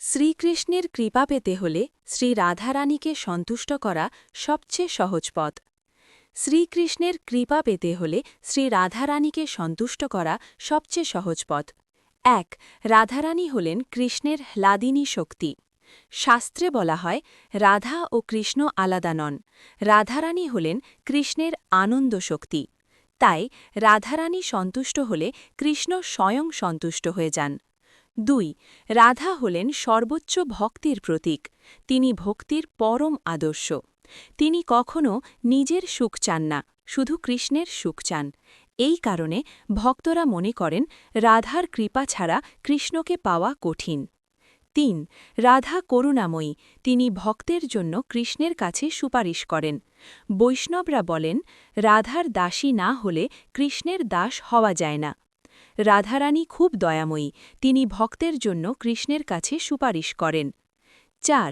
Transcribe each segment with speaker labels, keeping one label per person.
Speaker 1: শ্রীকৃষ্ণের কৃপা পেতে হলে শ্রী রাধারানীকে সন্তুষ্ট করা সবচেয়ে সহজ পথ। শ্রীকৃষ্ণের কৃপা পেতে হলে শ্রী রাধারানীকে সন্তুষ্ট করা সবচেয়ে সহজ পথ। ১. রাধারানী হলেন কৃষ্ণের হ্লাদিনী শক্তি। শাস্ত্রে বলা হয়, রাধা ও কৃষ্ণ আলাদা নন, রাধারানী হলেন কৃষ্ণের আনন্দ শক্তি। তাই রাধারানী সন্তুষ্ট হলে কৃষ্ণ স্বয়ং সন্তুষ্ট হয়ে যান। ২. রাধা হলেন সর্বোচ্চ ভক্তির প্রতীক, তিনি ভক্তির পরম আদর্শ। তিনি কখনও নিজের সুখ চান না, শুধু কৃষ্ণের সুখ চান। এই কারণে ভক্তরা মনে করেন রাধার কৃপা ছাড়া কৃষ্ণকে পাওয়া কঠিন। ৩. রাধা করুণাময়ী, তিনি ভক্তের জন্য কৃষ্ণের কাছে সুপারিশ করেন। বৈষ্ণবরা বলেন, রাধার দাসী না হলে কৃষ্ণের দাস হওয়া যায় না। রাধারানী খুব দয়াময়ী, তিনি ভক্তের জন্য কৃষ্ণের কাছে সুপারিশ করেন। ৪.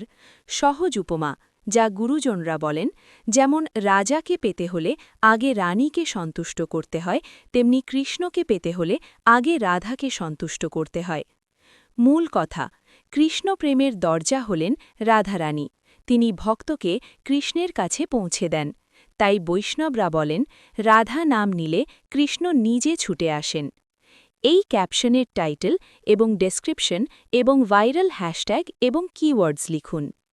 Speaker 1: সহজ উপমা, যা গুরুজনরা বলেন, যেমন রাজাকে পেতে হলে আগে রানীকে সন্তুষ্ট করতে হয়, তেমনি কৃষ্ণকে পেতে হলে আগে রাধাকে সন্তুষ্ট করতে হয়। মূল কথা, কৃষ্ণ প্রেমের দরজা হলেন রাধারানী, তিনি ভক্তকে কৃষ্ণের কাছে পৌঁছে দেন। তাই বৈষ্ণবরা বলেন, রাধা নাম নিলে কৃষ্ণ নিজে ছুটে আসেন। এই ক্যাপশনের টাইটেল এবং ডেসক্রিপশন এবং ভাইরাল হ্যাশট্যাগ এবং কিওয়ার্ডস লিখুন।